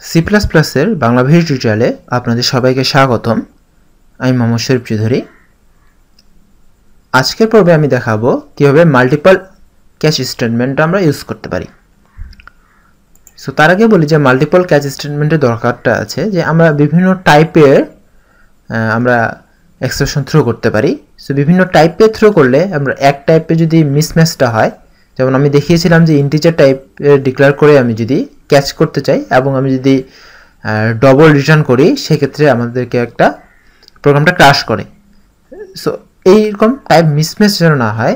C plus প্লাসের Bangla video টিউটোরিয়ালে আপনাদের সবাইকে স্বাগতম। আমি মোহাম্মদ শরীফ চৌধুরী। আজকের পর্বে আমি দেখাবো কিভাবে মাল্টিপল ক্যাচ স্টেটমেন্ট আমরা ইউজ করতে পারি। সো তার আগে বলি যে মাল্টিপল ক্যাচ স্টেটমেন্টের দরকারটা আছে যে আমরা বিভিন্ন টাইপের আমরা এক্সপ্রেশন থ্রো করতে পারি। সো বিভিন্ন টাইপের থ্রো করলে আমরা এক টাইপে যদি মিসম্যাচটা হয়, যেমন আমি দেখিয়েছিলাম যে ইন্টিজার টাইপ ডিক্লেয়ার করে আমি যদি ক্যাচ করতে চাই এবং আমি যদি ডবল রিটার্ন করি, সেক্ষেত্রে আমাদেরকে একটা প্রোগ্রামটা ক্র্যাশ করে। সো এইরকম টাইপ মিসম্যাচ যেন না হয়,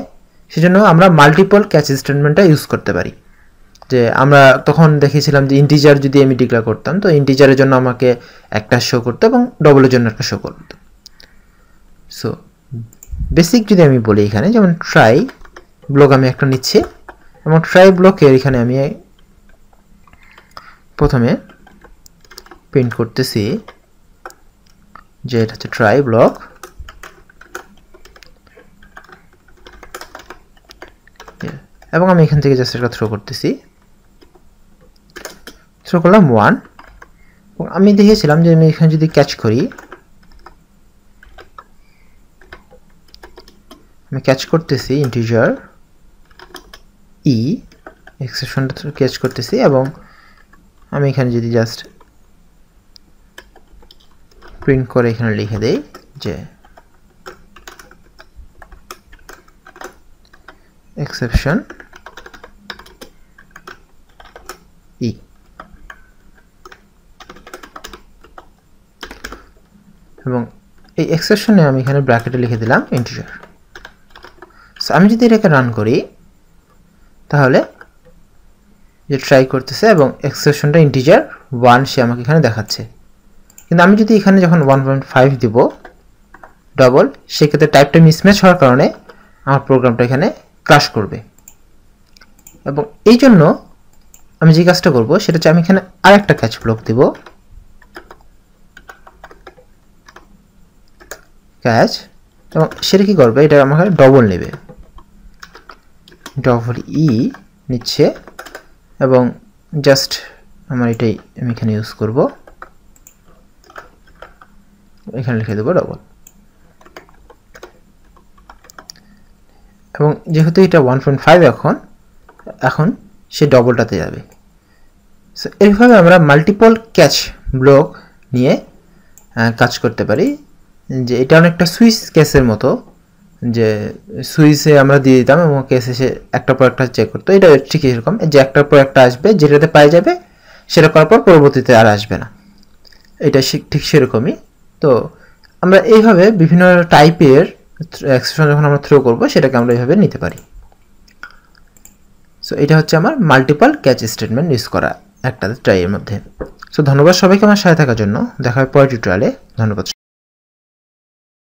সেজন্য আমরা মাল্টিপল ক্যাচ স্টেটমেন্টটা ইউজ করতে পারি। যে আমরা তখন দেখিয়েছিলাম যে ইন্টিজার যদি আমি ডিক্লেয়ার করতাম, তো ইন্টিজারের জন্য আমাকে একটা শো করতো এবং ডবলের জন্য একটা শো করতো। সো বেসিক যদি আমি বলি এখানে, যেমন ট্রাই ব্লক আমি একটা নিচ্ছি এবং ট্রাই ব্লকের এখানে আমি প্রথমে প্রিন্ট করতেছি যে এটা হচ্ছে ট্রাই ব্লক, এবং আমি এখান থেকে জাস্ট একটা থ্রো করতেছি। থ্রো করলাম 1। আমি দেখেছিলাম যে আমি এখানে যদি ক্যাচ করি, আমি ক্যাচ করতেছি ইন্টিজার ই এক্সেপশনটা ক্যাচ করতেছি, এবং আমি এখানে যদি জাস্ট প্রিন্ট করে এখানে লিখে দেই যে এক্সেপশন ই, এবং এই এক্সেপশনে আমি এখানে ব্র্যাকেটে লিখে দিলাম ইন্টিজার। সো আমি যদি এটাকে রান করি, তাহলে যে ট্রাই করতেছে এবং এক্সেপশনটা ইন্টিজার 1 সে আমাকে এখানে দেখাচ্ছে। কিন্তু আমি যদি এখানে যখন 1.5 দিব ডবল, সেক্ষেত্রে টাইপটা মিসম্যাচ হওয়ার কারণে আমার প্রোগ্রামটা এখানে ক্র্যাশ করবে। এবং এই জন্য আমি যে কাজটা করব সেটা হচ্ছে আমি এখানে আরেকটা ক্যাচ ব্লক দিব, ক্যাচ, এবং সেটা কি করবে, এটা আমাকে ডবল নেবে, ডবল ই নিচ্ছে, এবং জাস্ট আমার এটাই আমি এখানে ইউজ করব, এখানে লিখে দেবো ডবল। এবং যেহেতু এটা 1.5 এখন সে ডবলটাতে যাবে। সো এইভাবে আমরা মাল্টিপল ক্যাচ ব্লক নিয়ে কাজ করতে পারি। যে এটা অনেকটা সুইচ কেসের মতো, যে সুইচে আমরা দিয়ে দিতাম এবং কেস এসে একটার পর একটা চেক করতো। এটা ঠিক এরকম যে একটার পর একটা আসবে, যেটাতে পাই যাবে সেটা করার পর পরবর্তীতে আর আসবে না। এটা ঠিক সেরকমই। তো আমরা এইভাবে বিভিন্ন টাইপের এক্সপ্রেশন যখন আমরা থ্রো করব, সেটাকে আমরা এইভাবে নিতে পারি। সো এটা হচ্ছে আমার মাল্টিপল ক্যাচ স্টেটমেন্ট ইউজ করা একটা ট্রাইয়ের মধ্যে। সো ধন্যবাদ সবাইকে আমার সাথে থাকার জন্য। দেখা হয় পরের টিউটোরিয়ালে। ধন্যবাদ।